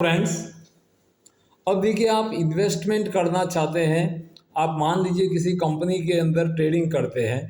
Friends, अब देखिए आप इन्वेस्टमेंट करना चाहते हैं। आप मान लीजिए किसी कंपनी के अंदर ट्रेडिंग करते हैं।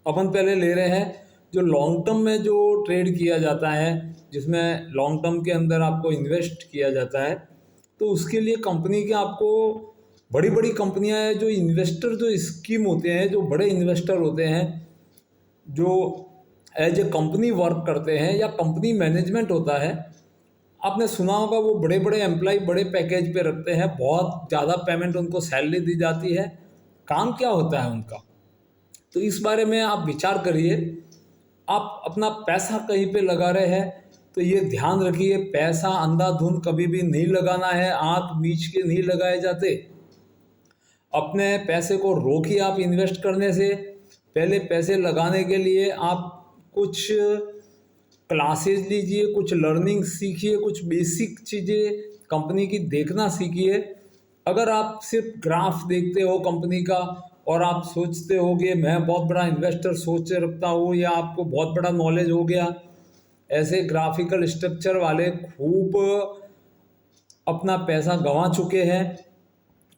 अपन पहले ले रहे हैं जो लॉन्ग टर्म में जो ट्रेड किया जाता है, जिसमें लॉन्ग टर्म के अंदर आपको इन्वेस्ट किया जाता है। तो उसके लिए कंपनी के आपको बड़ी बड़ी कंपनियां हैं, जो इन्वेस्टर जो स्कीम होते हैं, जो बड़े इन्वेस्टर होते हैं, जो एज ए कंपनी वर्क करते हैं या कंपनी मैनेजमेंट होता है। आपने सुना होगा वो बड़े बड़े एम्प्लॉय बड़े पैकेज पे रखते हैं, बहुत ज़्यादा पेमेंट उनको सैलरी दी जाती है। काम क्या होता है उनका, तो इस बारे में आप विचार करिए। आप अपना पैसा कहीं पे लगा रहे हैं तो ये ध्यान रखिए, पैसा अंधाधुंध कभी भी नहीं लगाना है, आंख मीच के नहीं लगाए जाते। अपने पैसे को रोकिए आप इन्वेस्ट करने से पहले। पैसे लगाने के लिए आप कुछ क्लासेस लीजिए, कुछ लर्निंग सीखिए, कुछ बेसिक चीज़ें कंपनी की देखना सीखिए। अगर आप सिर्फ ग्राफ देखते हो कंपनी का और आप सोचते हो कि मैं बहुत बड़ा इन्वेस्टर सोच रखता हूँ, या आपको बहुत बड़ा नॉलेज हो गया, ऐसे ग्राफिकल स्ट्रक्चर वाले खूब अपना पैसा गंवा चुके हैं।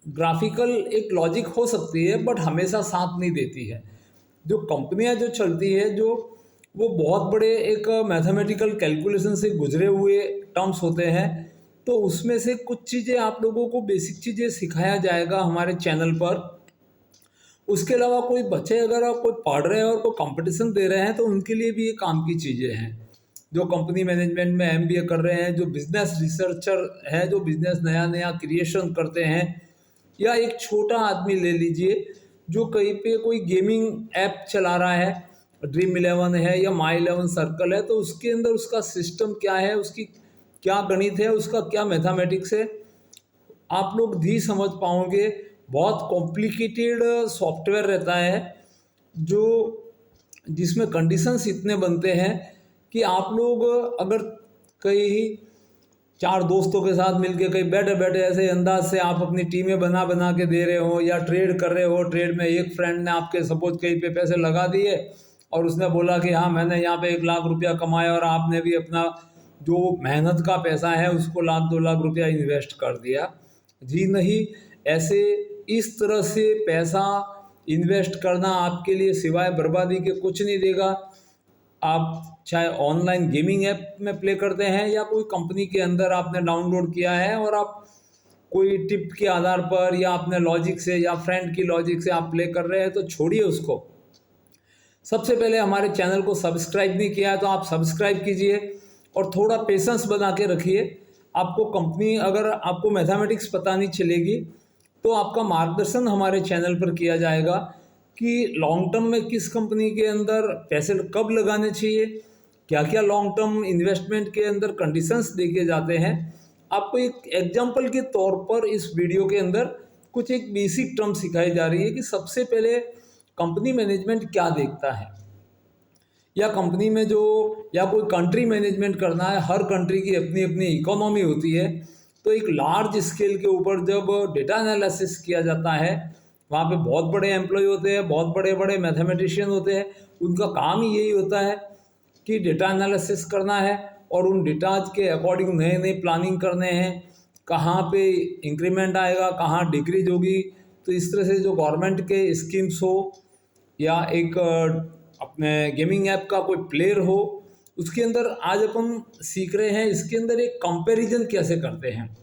ग्राफिकल एक लॉजिक हो सकती है बट हमेशा साथ नहीं देती है। जो कंपनियां जो चलती है, जो वो बहुत बड़े एक मैथमेटिकल कैलकुलेशन से गुजरे हुए टर्म्स होते हैं। तो उसमें से कुछ चीज़ें आप लोगों को बेसिक चीज़ें सिखाया जाएगा हमारे चैनल पर। उसके अलावा कोई बच्चे अगर आप कोई पढ़ रहे हैं और कोई कंपटीशन दे रहे हैं तो उनके लिए भी ये काम की चीज़ें हैं। जो कंपनी मैनेजमेंट में एमबीए कर रहे हैं, जो बिजनेस रिसर्चर है, जो बिजनेस नया नया क्रिएशन करते हैं, या एक छोटा आदमी ले लीजिए जो कहीं पे कोई गेमिंग ऐप चला रहा है, ड्रीम 11 है या माई 11 सर्कल है, तो उसके अंदर उसका सिस्टम क्या है, उसकी क्या गणित है, उसका क्या मैथमेटिक्स है, आप लोग भी समझ पाओगे। बहुत कॉम्प्लिकेटेड सॉफ्टवेयर रहता है जो जिसमें कंडीशंस इतने बनते हैं कि आप लोग अगर कहीं चार दोस्तों के साथ मिलके कहीं बैठे बैठे ऐसे अंदाज से आप अपनी टीमें बना बना के दे रहे हो या ट्रेड कर रहे हो, ट्रेड में एक फ्रेंड ने आपके सपोज कहीं पे पैसे लगा दिए और उसने बोला कि हाँ मैंने यहाँ पे 1 लाख रुपया कमाया, और आपने भी अपना जो मेहनत का पैसा है उसको 1 लाख 2 लाख रुपया इन्वेस्ट कर दिया। जी नहीं, ऐसे इस तरह से पैसा इन्वेस्ट करना आपके लिए सिवाय बर्बादी के कुछ नहीं देगा। आप चाहे ऑनलाइन गेमिंग ऐप में प्ले करते हैं या कोई कंपनी के अंदर आपने डाउनलोड किया है और आप कोई टिप के आधार पर या अपने लॉजिक से या फ्रेंड की लॉजिक से आप प्ले कर रहे हैं, तो छोड़िए उसको। सबसे पहले हमारे चैनल को सब्सक्राइब नहीं किया है तो आप सब्सक्राइब कीजिए और थोड़ा पेशेंस बना के रखिए। आपको कंपनी, अगर आपको मैथमेटिक्स पता नहीं चलेगी तो आपका मार्गदर्शन हमारे चैनल पर किया जाएगा कि लॉन्ग टर्म में किस कंपनी के अंदर पैसे कब लगाने चाहिए, क्या क्या लॉन्ग टर्म इन्वेस्टमेंट के अंदर कंडीशंस देखे जाते हैं। आपको एक एग्जांपल के तौर पर इस वीडियो के अंदर कुछ एक बेसिक टर्म सिखाई जा रही है कि सबसे पहले कंपनी मैनेजमेंट क्या देखता है, या कंपनी में जो या कोई कंट्री मैनेजमेंट करना है। हर कंट्री की अपनी अपनी इकोनॉमी होती है, तो एक लार्ज स्केल के ऊपर जब डेटा एनालिसिस किया जाता है, वहाँ पे बहुत बड़े एम्प्लॉय होते हैं, बहुत बड़े बड़े मैथमेटिशियन होते हैं। उनका काम ही यही होता है कि डेटा एनालिसिस करना है और उन डेटाज के अकॉर्डिंग नए नए प्लानिंग करने हैं, कहाँ पे इंक्रीमेंट आएगा, कहाँ डिक्रीज होगी। तो इस तरह से जो गवर्नमेंट के स्कीम्स हो या एक अपने गेमिंग ऐप का कोई प्लेयर हो, उसके अंदर आज अपन सीख रहे हैं इसके अंदर एक कंपैरिजन कैसे करते हैं।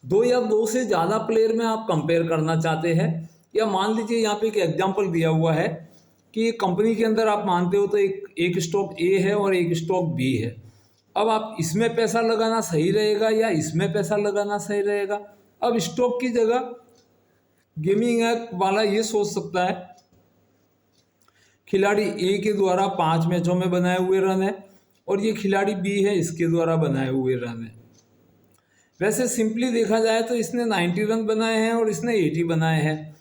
दो या दो से ज़्यादा प्लेयर में आप कंपेयर करना चाहते हैं, या मान लीजिए यहाँ पे एक एग्जांपल दिया हुआ है कि कंपनी के अंदर आप मानते हो तो एक स्टॉक ए है और एक स्टॉक बी है। अब आप इसमें पैसा लगाना सही रहेगा या इसमें पैसा लगाना सही रहेगा। अब स्टॉक की जगह गेमिंग ऐप वाला ये सोच सकता है खिलाड़ी ए के द्वारा 5 मैचों में बनाए हुए रन है और ये खिलाड़ी बी है, इसके द्वारा बनाए हुए रन है। वैसे सिंपली देखा जाए तो इसने 90 रन बनाए हैं और इसने 80 बनाए हैं,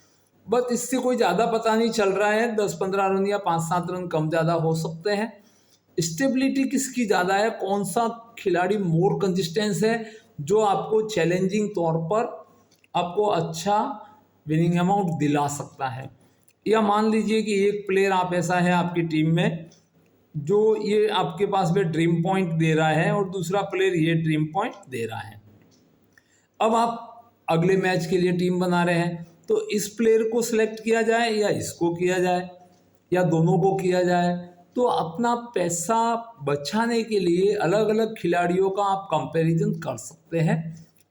बट इससे कोई ज़्यादा पता नहीं चल रहा है। 10-15 रन या 5-7 रन कम ज़्यादा हो सकते हैं। स्टेबिलिटी किसकी ज़्यादा है, कौन सा खिलाड़ी मोर कंसिस्टेंस है, जो आपको चैलेंजिंग तौर पर आपको अच्छा विनिंग अमाउंट दिला सकता है। या मान लीजिए कि एक प्लेयर आप ऐसा है आपकी टीम में जो ये आपके पास में ड्रीम पॉइंट दे रहा है और दूसरा प्लेयर ये ड्रीम पॉइंट दे रहा है। अब आप अगले मैच के लिए टीम बना रहे हैं, तो इस प्लेयर को सिलेक्ट किया जाए या इसको किया जाए या दोनों को किया जाए। तो अपना पैसा बचाने के लिए अलग अलग खिलाड़ियों का आप कंपैरिजन कर सकते हैं,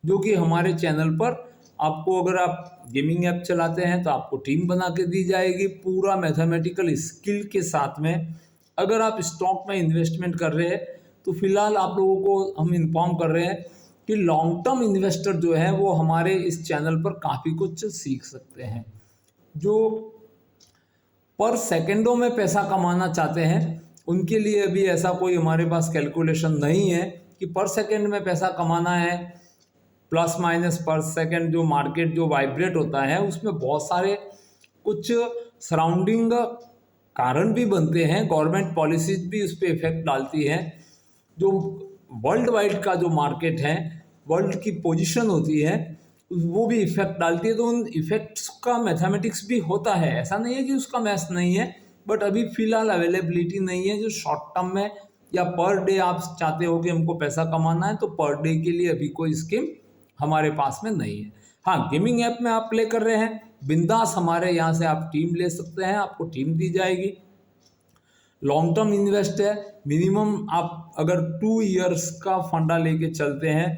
जो कि हमारे चैनल पर आपको, अगर आप गेमिंग ऐप चलाते हैं तो आपको टीम बना के दी जाएगी पूरा मैथमेटिकल स्किल के साथ में। अगर आप स्टॉक में इन्वेस्टमेंट कर रहे हैं तो फिलहाल आप लोगों को हम इन्फॉर्म कर रहे हैं कि लॉन्ग टर्म इन्वेस्टर जो है वो हमारे इस चैनल पर काफ़ी कुछ सीख सकते हैं। जो पर सेकंडों में पैसा कमाना चाहते हैं उनके लिए अभी ऐसा कोई हमारे पास कैलकुलेशन नहीं है कि पर सेकंड में पैसा कमाना है। प्लस माइनस पर सेकंड जो मार्केट जो वाइब्रेट होता है उसमें बहुत सारे कुछ सराउंडिंग कारण भी बनते हैं, गवर्नमेंट पॉलिसीज भी उस पर इफेक्ट डालती है। जो वर्ल्ड वाइड का जो मार्केट है, वर्ल्ड की पोजीशन होती है, वो भी इफेक्ट डालती है। तो उन इफेक्ट्स का मैथमेटिक्स भी होता है, ऐसा नहीं है कि उसका मैथ्स नहीं है, बट अभी फिलहाल अवेलेबिलिटी नहीं है जो शॉर्ट टर्म में या पर डे आप चाहते हो कि हमको पैसा कमाना है, तो पर डे के लिए अभी कोई स्कीम हमारे पास में नहीं है। हाँ, गेमिंग ऐप में आप प्ले कर रहे हैं, बिंदास हमारे यहाँ से आप टीम ले सकते हैं, आपको टीम दी जाएगी। लॉन्ग टर्म इन्वेस्ट है, मिनिमम आप अगर 2 इयर्स का फंडा लेके चलते हैं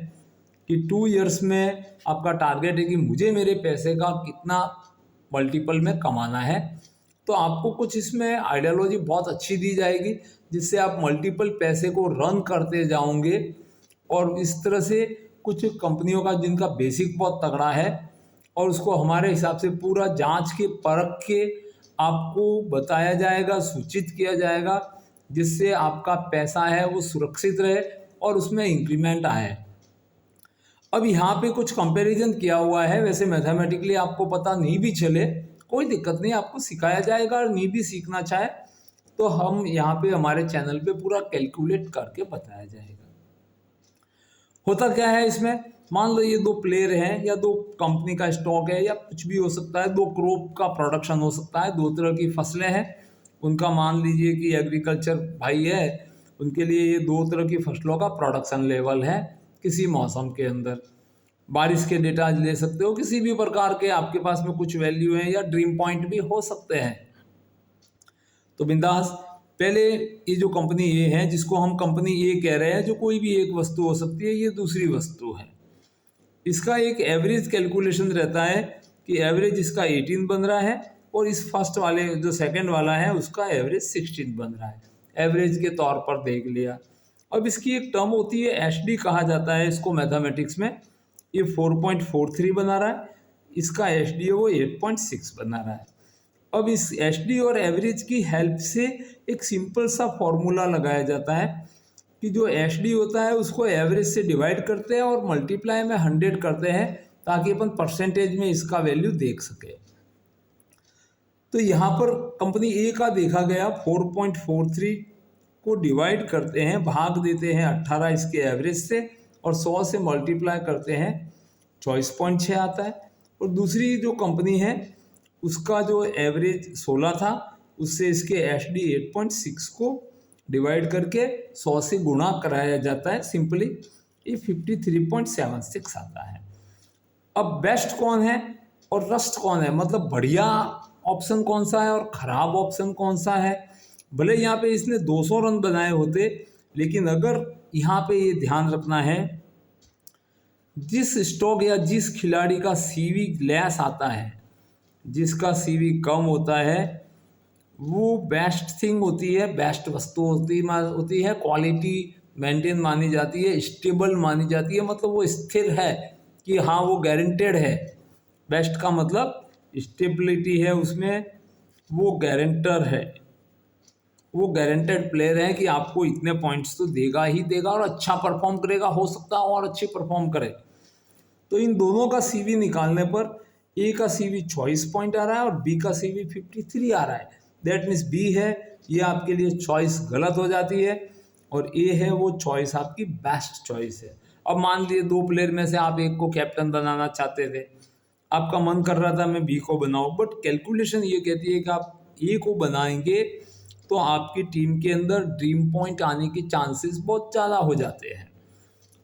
कि 2 इयर्स में आपका टारगेट है कि मुझे मेरे पैसे का कितना मल्टीपल में कमाना है, तो आपको कुछ इसमें आइडियोलॉजी बहुत अच्छी दी जाएगी जिससे आप मल्टीपल पैसे को रन करते जाओगे। और इस तरह से कुछ कंपनियों का जिनका बेसिक बहुत तगड़ा है और उसको हमारे हिसाब से पूरा जांच के परख के आपको बताया जाएगा, सूचित किया जाएगा, जिससे आपका पैसा है वो सुरक्षित रहे और उसमें इंक्रीमेंट आए। अब यहाँ पे कुछ कंपैरिजन किया हुआ है, वैसे मैथमेटिकली आपको पता नहीं भी चले कोई दिक्कत नहीं, आपको सिखाया जाएगा। और नहीं भी सीखना चाहे तो हम यहाँ पे हमारे चैनल पे पूरा कैलकुलेट करके बताया जाएगा। होता क्या है इसमें, मान लो ये 2 प्लेयर हैं या 2 कंपनी का स्टॉक है या कुछ भी हो सकता है, 2 क्रॉप का प्रोडक्शन हो सकता है, 2 तरह की फसलें हैं उनका। मान लीजिए कि एग्रीकल्चर भाई है, उनके लिए ये 2 तरह की फसलों का प्रोडक्शन लेवल है किसी मौसम के अंदर। बारिश के डेटा ले सकते हो, किसी भी प्रकार के आपके पास में कुछ वैल्यू है या ड्रीम पॉइंट भी हो सकते हैं। तो बिंदास, पहले ये जो कंपनी ए है जिसको हम कंपनी ए कह रहे हैं, जो कोई भी एक वस्तु हो सकती है, ये दूसरी वस्तु है। इसका एक एवरेज कैलकुलेशन रहता है कि एवरेज इसका 18 बन रहा है और इस फर्स्ट वाले जो सेकंड वाला है उसका एवरेज 16 बन रहा है, एवरेज के तौर पर देख लिया। अब इसकी एक टर्म होती है एचडी कहा जाता है इसको मैथमेटिक्स में। ये 4.43 बना रहा है, इसका एचडी है वो 8.6 बना रहा है। अब इस एचडी और एवरेज की हेल्प से एक सिंपल सा फॉर्मूला लगाया जाता है कि जो एचडी होता है उसको एवरेज से डिवाइड करते हैं और मल्टीप्लाई में 100 करते हैं ताकि अपन परसेंटेज में इसका वैल्यू देख सके। तो यहाँ पर कंपनी ए का देखा गया 4.43 को डिवाइड करते हैं, भाग देते हैं 18 इसके एवरेज से और 100 से मल्टीप्लाई करते हैं 24.6 आता है। और दूसरी जो कंपनी है उसका जो एवरेज 16 था उससे इसके एचडी 8.6 को डिवाइड करके 100 से गुणा कराया जाता है, सिंपली ये 53.76 आता है। अब बेस्ट कौन है और रस्ट कौन है, मतलब बढ़िया ऑप्शन कौन सा है और ख़राब ऑप्शन कौन सा है। भले यहाँ पे इसने 200 रन बनाए होते, लेकिन अगर यहाँ पे ये ध्यान रखना है जिस स्टॉक या जिस खिलाड़ी का सीवी लेस आता है, जिसका सीवी कम होता है, वो बेस्ट थिंग होती है, बेस्ट वस्तु होती है, क्वालिटी मेंटेन मानी जाती है, स्टेबल मानी जाती है, मतलब वो स्थिर है कि हाँ वो गारंटेड है। बेस्ट का मतलब स्टेबिलिटी है उसमें, वो गारंटर है, वो गारंटेड प्लेयर है कि आपको इतने पॉइंट्स तो देगा ही देगा और अच्छा परफॉर्म करेगा, हो सकता है और अच्छी परफॉर्म करे। तो इन दोनों का सीवी निकालने पर ए का सीवी 24 पॉइंट आ रहा है और बी का सीवी 53 आ रहा है। दैट मीन्स बी है ये आपके लिए चॉइस गलत हो जाती है और ए है वो चॉइस आपकी बेस्ट चॉइस है। अब मान लीजिए 2 प्लेयर में से आप एक को कैप्टन बनाना चाहते थे, आपका मन कर रहा था मैं बी को बनाऊं, बट कैलकुलेशन ये कहती है कि आप ए को बनाएंगे तो आपकी टीम के अंदर ड्रीम पॉइंट आने के चांसेस बहुत ज़्यादा हो जाते हैं।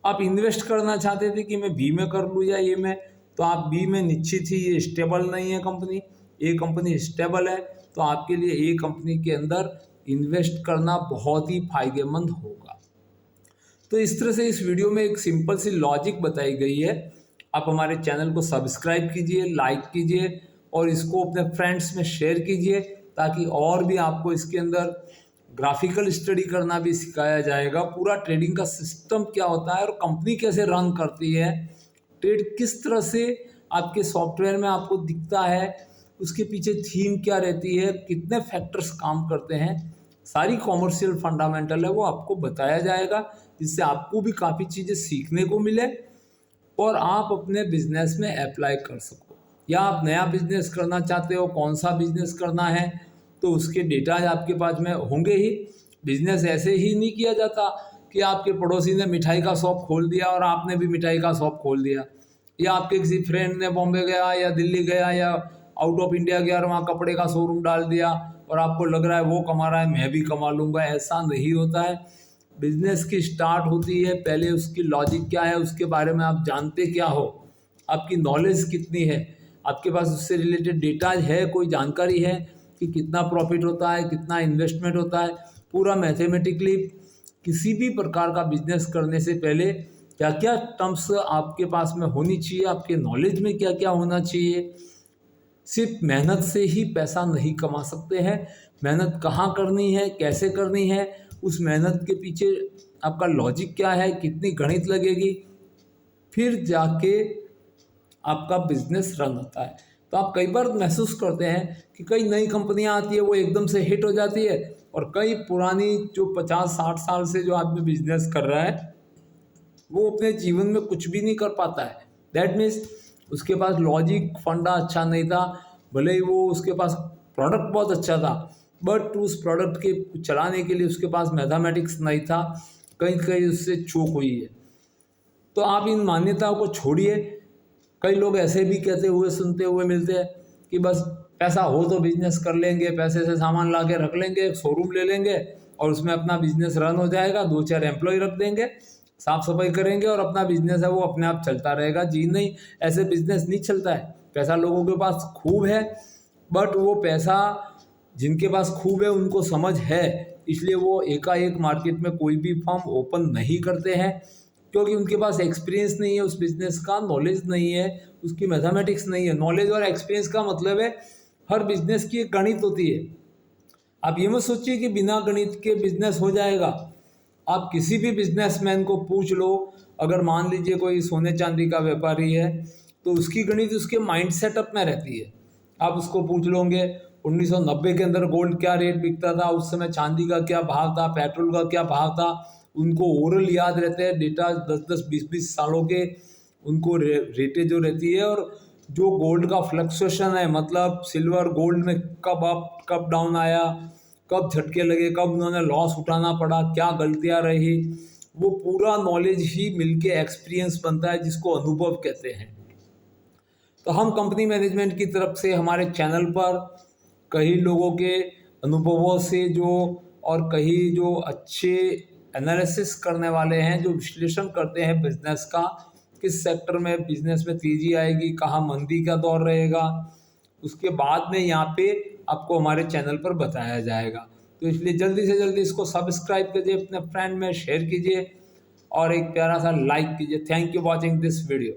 आप इन्वेस्ट करना चाहते थे कि मैं बी में कर लूँ या ए में, तो आप बी में निश्चित ही ये स्टेबल नहीं है कंपनी, ए कंपनी स्टेबल है, तो आपके लिए ए कंपनी के अंदर इन्वेस्ट करना बहुत ही फायदेमंद होगा। तो इस तरह से इस वीडियो में एक सिंपल सी लॉजिक बताई गई है। आप हमारे चैनल को सब्सक्राइब कीजिए, लाइक कीजिए और इसको अपने फ्रेंड्स में शेयर कीजिए, ताकि और भी आपको इसके अंदर ग्राफिकल स्टडी करना भी सिखाया जाएगा। पूरा ट्रेडिंग का सिस्टम क्या होता है और कंपनी कैसे रन करती है, ट्रेड किस तरह से आपके सॉफ्टवेयर में आपको दिखता है, उसके पीछे थीम क्या रहती है, कितने फैक्टर्स काम करते हैं, सारी कॉमर्शियल फंडामेंटल है वो आपको बताया जाएगा, जिससे आपको भी काफ़ी चीज़ें सीखने को मिले और आप अपने बिजनेस में अप्लाई कर सको। या आप नया बिजनेस करना चाहते हो, कौन सा बिजनेस करना है, तो उसके डेटा आपके पास में होंगे ही। बिजनेस ऐसे ही नहीं किया जाता कि आपके पड़ोसी ने मिठाई का शॉप खोल दिया और आपने भी मिठाई का शॉप खोल दिया, या आपके किसी फ्रेंड ने बॉम्बे गया या दिल्ली गया या आउट ऑफ इंडिया गया और वहाँ कपड़े का शोरूम डाल दिया और आपको लग रहा है वो कमा रहा है मैं भी कमा लूँगा। ऐसा नहीं होता है। बिजनेस की स्टार्ट होती है, पहले उसकी लॉजिक क्या है, उसके बारे में आप जानते क्या हो, आपकी नॉलेज कितनी है, आपके पास उससे रिलेटेड डेटा है, कोई जानकारी है कि कितना प्रॉफिट होता है, कितना इन्वेस्टमेंट होता है। पूरा मैथमेटिकली किसी भी प्रकार का बिजनेस करने से पहले क्या क्या टर्म्स आपके पास में होनी चाहिए, आपके नॉलेज में क्या क्या होना चाहिए। सिर्फ मेहनत से ही पैसा नहीं कमा सकते हैं। मेहनत कहाँ करनी है, कैसे करनी है, उस मेहनत के पीछे आपका लॉजिक क्या है, कितनी गणित लगेगी, फिर जाके आपका बिजनेस रन होता है। तो आप कई बार महसूस करते हैं कि कई नई कंपनियां आती है वो एकदम से हिट हो जाती है, और कई पुरानी जो 50-60 साल से जो आदमी बिजनेस कर रहा है वो अपने जीवन में कुछ भी नहीं कर पाता है। दैट मीन्स उसके पास लॉजिक फंडा अच्छा नहीं था, भले ही वो उसके पास प्रोडक्ट बहुत अच्छा था, बट उस प्रोडक्ट के चलाने के लिए उसके पास मैथमेटिक्स नहीं था, कहीं कहीं उससे चूक हुई है। तो आप इन मान्यताओं को छोड़िए। कई लोग ऐसे भी कहते हुए सुनते हुए मिलते हैं कि बस पैसा हो तो बिजनेस कर लेंगे, पैसे से सामान ला के रख लेंगे, एक शोरूम ले लेंगे और उसमें अपना बिजनेस रन हो जाएगा, 2-4 एम्प्लॉय रख देंगे, साफ सफाई करेंगे और अपना बिजनेस है वो अपने आप चलता रहेगा। जी नहीं, ऐसे बिजनेस नहीं चलता है। पैसा लोगों के पास खूब है, बट वो पैसा जिनके पास खूब है उनको समझ है, इसलिए वो एकाएक मार्केट में कोई भी फर्म ओपन नहीं करते हैं, क्योंकि उनके पास एक्सपीरियंस नहीं है उस बिजनेस का, नॉलेज नहीं है, उसकी मैथमेटिक्स नहीं है। नॉलेज और एक्सपीरियंस का मतलब है हर बिजनेस की एक गणित होती है। आप ये मत सोचिए कि बिना गणित के बिजनेस हो जाएगा। आप किसी भी बिजनेसमैन को पूछ लो, अगर मान लीजिए कोई सोने चांदी का व्यापारी है तो उसकी गणित उसके माइंड सेटअप में रहती है। आप उसको पूछ लोगे 1990 के अंदर गोल्ड क्या रेट बिकता था, उस समय चांदी का क्या भाव था, पेट्रोल का क्या भाव था, उनको ओरल याद रहते हैं डेटा 10-10, 20-20 सालों के, उनको रेटें जो रहती है। और जो गोल्ड का फ्लक्चुएशन है, मतलब सिल्वर गोल्ड में कब अप कब डाउन आया, कब झटके लगे, कब उन्होंने लॉस उठाना पड़ा, क्या गलतियां रही, वो पूरा नॉलेज ही मिलके एक्सपीरियंस बनता है, जिसको अनुभव कहते हैं। तो हम कंपनी मैनेजमेंट की तरफ से हमारे चैनल पर कई लोगों के अनुभवों से और कई जो अच्छे एनालिसिस करने वाले हैं, जो विश्लेषण करते हैं बिजनेस का, किस सेक्टर में बिजनेस में तेजी आएगी, कहाँ मंदी का दौर रहेगा, उसके बाद में यहाँ पे आपको हमारे चैनल पर बताया जाएगा। तो इसलिए जल्दी से जल्दी इसको सब्सक्राइब कीजिए, अपने फ्रेंड में शेयर कीजिए और एक प्यारा सा लाइक कीजिए। Thank you watching this video.